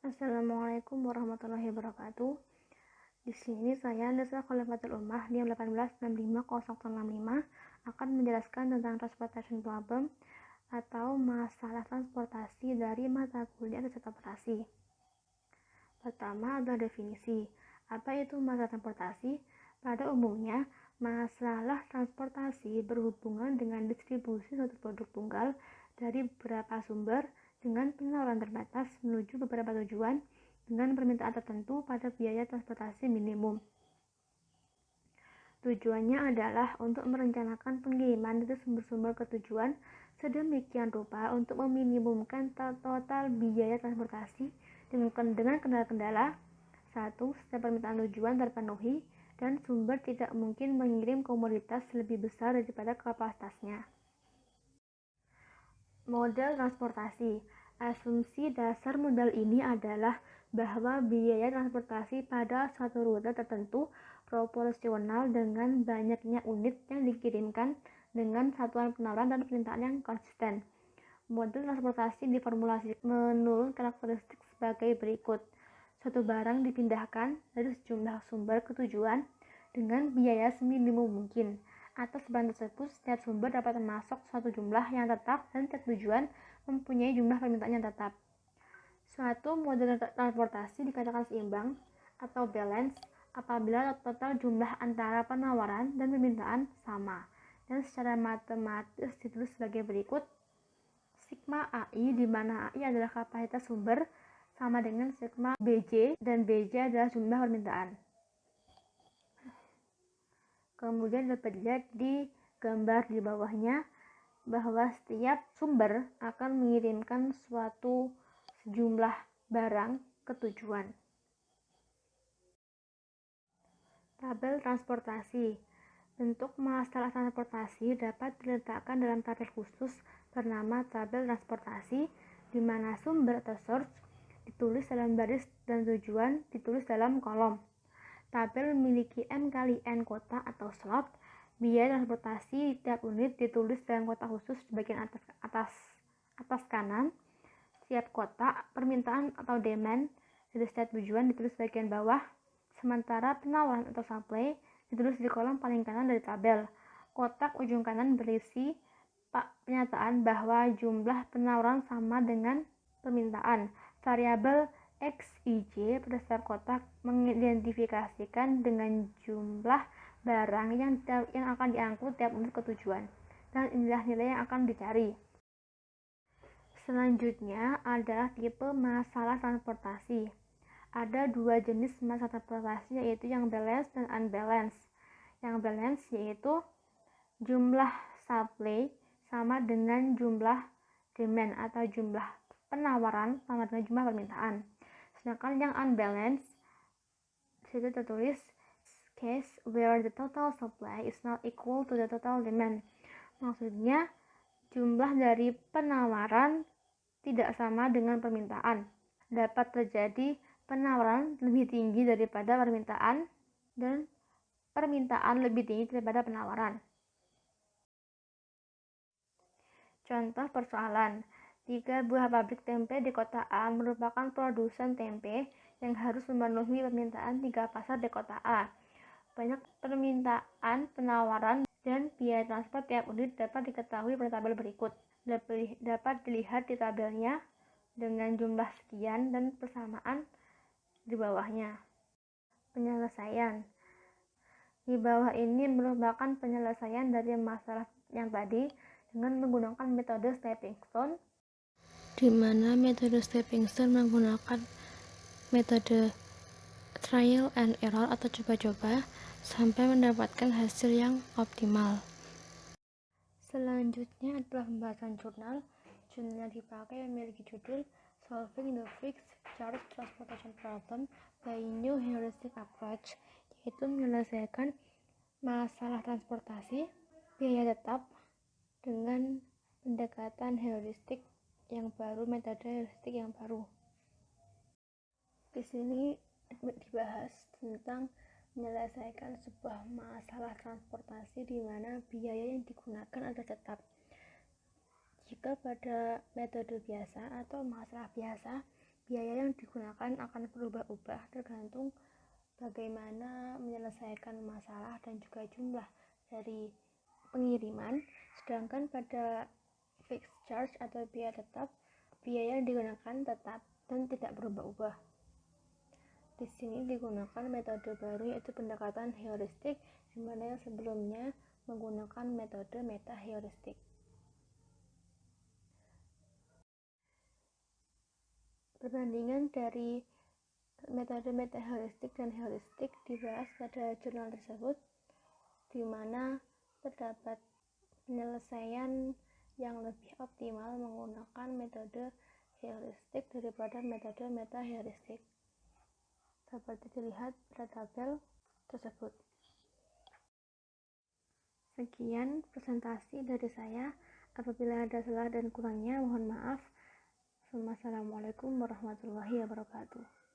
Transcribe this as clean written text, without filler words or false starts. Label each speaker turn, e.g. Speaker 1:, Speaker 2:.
Speaker 1: Assalamualaikum warahmatullahi wabarakatuh. Di sini saya Nisa Khalifatul Ummah NIM 18650165 akan menjelaskan tentang transportation problem atau masalah transportasi dari mata kuliah riset operasi. Pertama adalah definisi. Apa itu masalah transportasi? Pada umumnya, masalah transportasi berhubungan dengan distribusi suatu produk tunggal dari beberapa sumber dengan penyaluran terbatas menuju beberapa tujuan dengan permintaan tertentu pada biaya transportasi minimum. Tujuannya adalah untuk merencanakan pengiriman dari sumber-sumber ke tujuan sedemikian rupa untuk meminimumkan total biaya transportasi dengan kendala-kendala. 1. Setiap permintaan tujuan terpenuhi dan sumber tidak mungkin mengirim komoditas lebih besar daripada kapasitasnya. Model transportasi. Asumsi dasar model ini adalah bahwa biaya transportasi pada suatu rute tertentu proporsional dengan banyaknya unit yang dikirimkan dengan satuan penawaran dan permintaan yang konsisten. Model transportasi diformulasikan menurut karakteristik sebagai berikut. Suatu barang dipindahkan dari sejumlah sumber ke tujuan dengan biaya seminimum mungkin. Atas barang tersebut, setiap sumber dapat memasok suatu jumlah yang tetap dan setiap tujuan mempunyai jumlah permintaan yang tetap. Suatu model transportasi dikatakan seimbang atau balance apabila total jumlah antara penawaran dan permintaan sama, dan secara matematis ditulis sebagai berikut. Sigma AI, di mana AI adalah kapasitas sumber, sama dengan sigma BJ, dan BJ adalah jumlah permintaan. Kemudian dapat dilihat di gambar di bawahnya bahwa setiap sumber akan mengirimkan suatu sejumlah barang ke tujuan. Tabel transportasi. Bentuk masalah transportasi dapat diletakkan dalam tabel khusus bernama tabel transportasi, di mana sumber atau source ditulis dalam baris dan tujuan ditulis dalam kolom. Tabel memiliki M kali N kota atau slot. Biaya transportasi tiap unit ditulis dalam kotak khusus di bagian atas kanan. Setiap kotak permintaan atau demand dari setiap tujuan ditulis di bagian bawah, sementara penawaran atau supply ditulis di kolom paling kanan dari tabel. Kotak ujung kanan berisi pernyataan bahwa jumlah penawaran sama dengan permintaan. Variabel XIJ pada setiap kotak mengidentifikasikan dengan jumlah barang yang akan diangkut tiap unit ke tujuan, dan inilah nilai yang akan dicari. Selanjutnya adalah tipe masalah transportasi. Ada dua jenis masalah transportasi, yaitu yang balance dan unbalance. Yang balance yaitu jumlah supply sama dengan jumlah demand atau jumlah penawaran sama dengan jumlah permintaan. Sedangkan yang unbalance disitu tertulis case where the total supply is not equal to the total demand. Maksudnya jumlah dari penawaran tidak sama dengan permintaan. Dapat terjadi penawaran lebih tinggi daripada permintaan dan permintaan lebih tinggi daripada penawaran. Contoh persoalan. 3 buah pabrik tempe di kota A merupakan produsen tempe yang harus memenuhi permintaan 3 pasar di kota A. Banyak permintaan, penawaran, dan biaya transport tiap unit dapat diketahui pada tabel berikut. Dapat dilihat di tabelnya dengan jumlah sekian dan persamaan di bawahnya. Penyelesaian. Di bawah ini merupakan penyelesaian dari masalah yang tadi dengan menggunakan metode stepping stone, di mana metode stepping stone menggunakan metode trial and error atau coba-coba sampai mendapatkan hasil yang optimal. Selanjutnya adalah pembahasan jurnal. Jurnal yang dipakai memiliki judul Solving the Fixed Charge Transportation Problem by New Heuristic Approach, yaitu menyelesaikan masalah transportasi biaya tetap dengan pendekatan heuristik yang baru, metode heuristik yang baru. Di sini dibahas tentang menyelesaikan sebuah masalah transportasi di mana biaya yang digunakan adalah tetap. Jika pada metode biasa atau masalah biasa, biaya yang digunakan akan berubah-ubah tergantung bagaimana menyelesaikan masalah dan juga jumlah dari pengiriman. Sedangkan pada fixed charge atau biaya tetap, biaya yang digunakan tetap dan tidak berubah-ubah. Di sini digunakan metode baru yaitu pendekatan heuristik, di mana yang sebelumnya menggunakan metode meta-heuristik. Perbandingan dari metode meta-heuristik dan heuristik dibahas pada jurnal tersebut, di mana terdapat penyelesaian yang lebih optimal menggunakan metode heuristik daripada metode meta-heuristik. Seperti dilihat pada tabel tersebut. Sekian presentasi dari saya. Apabila ada salah dan kurangnya, mohon maaf. Wassalamualaikum warahmatullahi wabarakatuh.